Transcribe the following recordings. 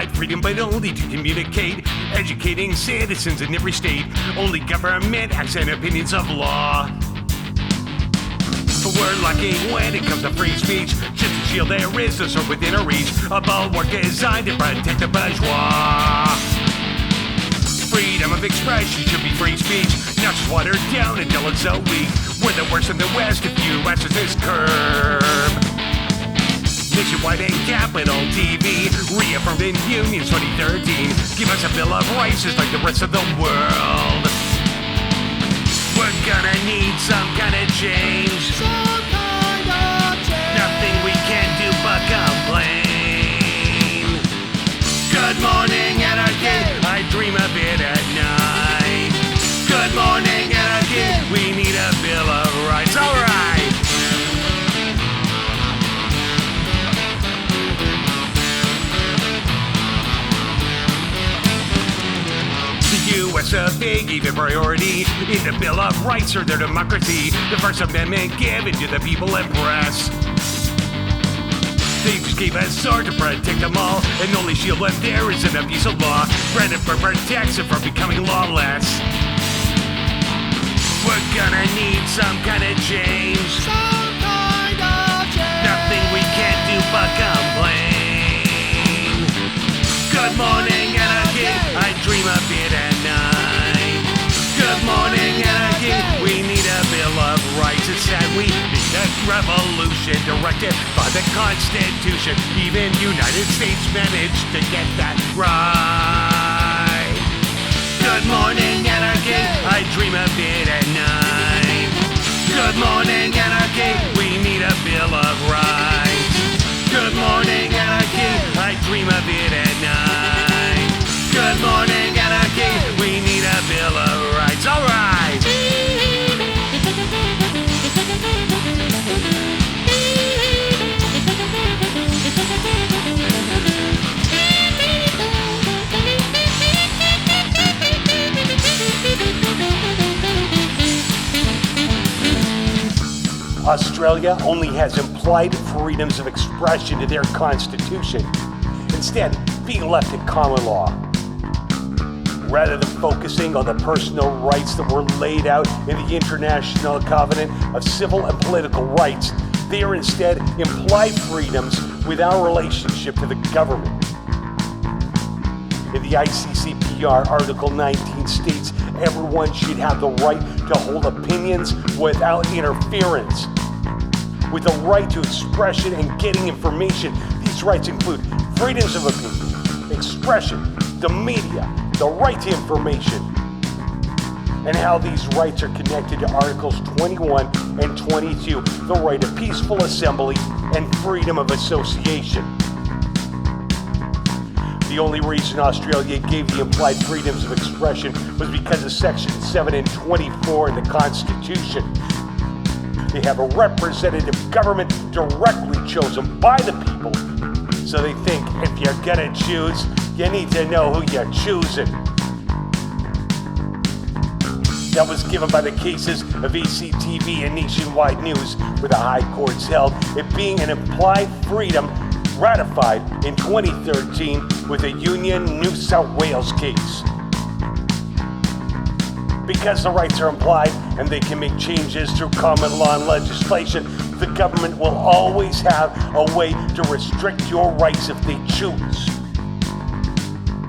provide freedom, but only to communicate, educating citizens in every state. Only government acts on opinions of law. We're lucky when it comes to free speech. Just a shield there is to serve within our reach. A bulwark designed to protect the bourgeois. Freedom of expression should be free speech, not just watered down until it's so weak. We're the worst in the West if U.S. is this curb. Nationwide and Capital TV reaffirmed in Unions 2013. Give us a Bill of Rights just like the rest of the world. We're gonna need some kind of change. Some kind of change. Nothing we can do but complain. Good morning, Anarchy. I dream of it at night. Good morning, Anarchy. We need a Bill of Rights. All right. U.S. a big even priority in the Bill of Rights or their democracy. The First Amendment given to the people and press. They just gave us sword to protect them all, and only shield when there is an abuse of law. Granted for protection from becoming lawless. We're gonna need some kind of change. Some kind of change. Nothing we can do but complain. Good morning, Anarchy. I dream of it at night. Good morning, Anarchy. We need a Bill of Rights. It's sad we need a revolution directed by the Constitution. Even United States managed to get that right. Good morning, Anarchy. I dream of it at night. Good morning, Anarchy. We need a Bill of Rights. Good morning, Anarchy. I dream of it at night. Good morning, Anarchy. We need a Bill of Rights. All right. Australia only has implied freedoms of expression to their constitution, instead being left in common law. Rather than focusing on the personal rights that were laid out in the International Covenant of Civil and Political Rights, they are instead implied freedoms without relationship to the government. In the ICCPR, Article 19 states everyone should have the right to hold opinions without interference. With the right to expression and getting information, these rights include freedoms of opinion, expression, the media, the right to information, and how these rights are connected to Articles 21 and 22, the right of peaceful assembly and freedom of association. The only reason Australia gave the implied freedoms of expression was because of Section 7 and 24 in the Constitution. They have a representative government directly chosen by the people, so they think if you're gonna choose, you need to know who you're choosing. That was given by the cases of ACTV and Nationwide News, where the High Courts held it being an implied freedom ratified in 2013 with a Union New South Wales case. Because the rights are implied and they can make changes through common law and legislation, the government will always have a way to restrict your rights if they choose.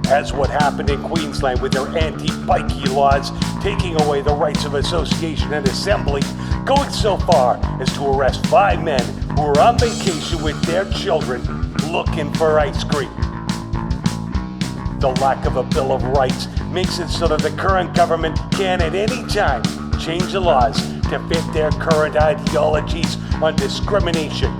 As what happened in Queensland with their anti-bikie laws, taking away the rights of association and assembly, going so far as to arrest 5 men who were on vacation with their children looking for ice cream. The lack of a Bill of Rights makes it so that the current government can at any time change the laws to fit their current ideologies on discrimination,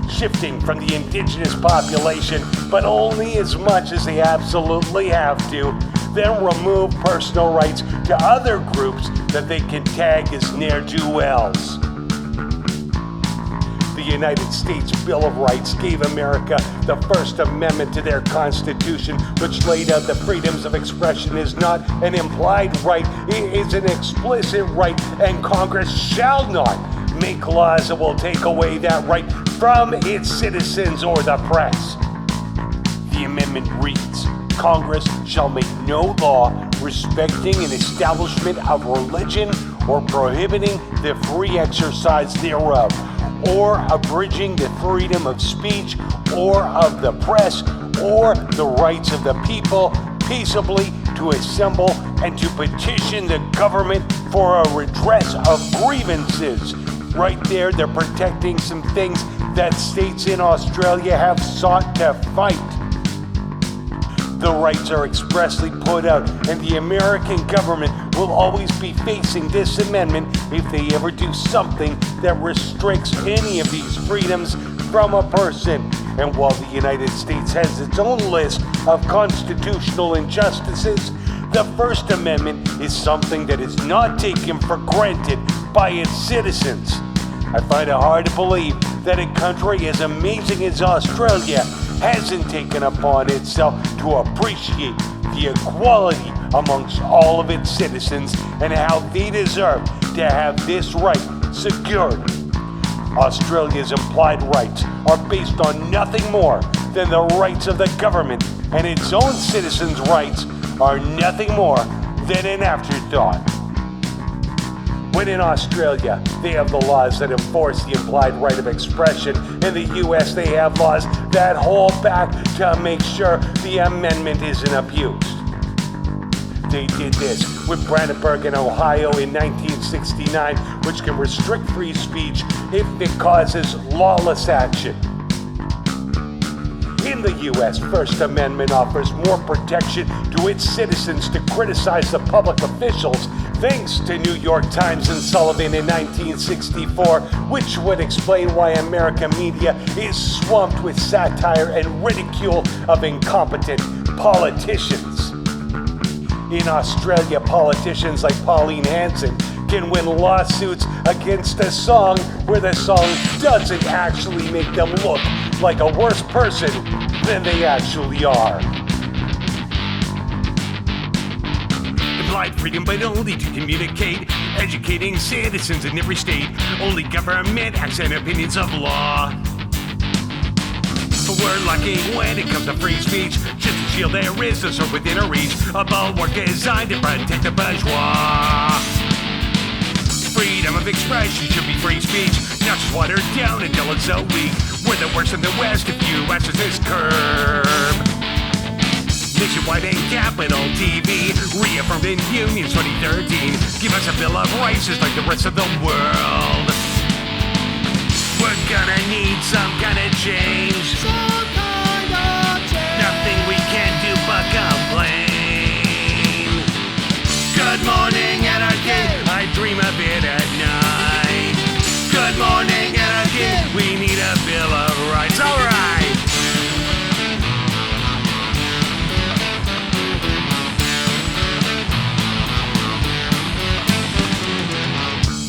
shifting from the indigenous population, but only as much as they absolutely have to, then remove personal rights to other groups that they can tag as ne'er-do-wells. The United States Bill of Rights gave America the First Amendment to their Constitution, which laid out the freedoms of expression is not an implied right, it is an explicit right, and Congress shall not make laws that will take away that right from its citizens or the press. The amendment reads, Congress shall make no law respecting an establishment of religion or prohibiting the free exercise thereof, or abridging the freedom of speech or of the press, or the rights of the people peaceably to assemble and to petition the government for a redress of grievances. Right there, they're protecting some things that states in Australia have sought to fight. The rights are expressly put out, and the American government will always be facing this amendment if they ever do something that restricts any of these freedoms from a person. And while the United States has its own list of constitutional injustices, the First Amendment is something that is not taken for granted by its citizens. I find it hard to believe that a country as amazing as Australia hasn't taken upon itself to appreciate the equality amongst all of its citizens and how they deserve to have this right secured. Australia's implied rights are based on nothing more than the rights of the government, and its own citizens' rights are nothing more than an afterthought. When in Australia, they have the laws that enforce the implied right of expression. In the US, they have laws that hold back to make sure the amendment isn't abused. They did this with Brandenburg in Ohio in 1969, which can restrict free speech if it causes lawless action. In the US, First Amendment offers more protection to its citizens to criticize the public officials, thanks to New York Times and Sullivan in 1964, which would explain why American media is swamped with satire and ridicule of incompetent politicians. In Australia, politicians like Pauline Hanson can win lawsuits against a song where the song doesn't actually make them look like a worse person than they actually are. Implied freedom, but only to communicate, educating citizens in every state. Only government acts on opinions of law. But we're lucky when it comes to free speech, just a shield there is a sword within our reach, a bulwark designed to protect the bourgeois. Freedom of expression should be free speech, not just watered down until it's so weak. We're the worst in the West if you answer this curb. Nationwide and Capital TV, reaffirmed in Unions 2013. Give us a Bill of Rights just like the rest of the world. We're gonna need some kind of change. Some kind of change. Nothing we can do but complain. Good morning, Anarchy. I dream of it at night. Good morning, Anarchy. We need a Bill of Rights. All right.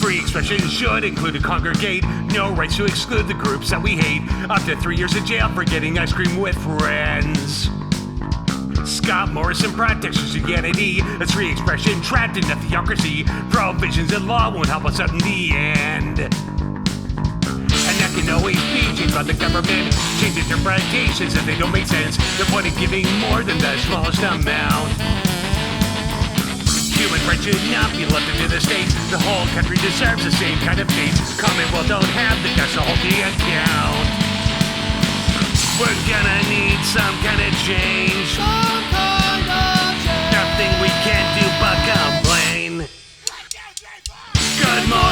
Free expression should include a congregate. No rights to exclude the groups that we hate. Up to 3 years in jail for getting ice cream with friends. Scott Morrison protects Christianity. That's free expression trapped in a theocracy. Provisions in law won't help us out in the end. And that can always be changed by the government. Change interpretations if they don't make sense. The point of giving more than the smallest amount. Human rights should not be left into the states. The whole country deserves the same kind of fate. Commonwealth don't have the guts to hold the account. We're gonna need some kind of change. Some kind of change. Nothing we can do but complain. Good morning.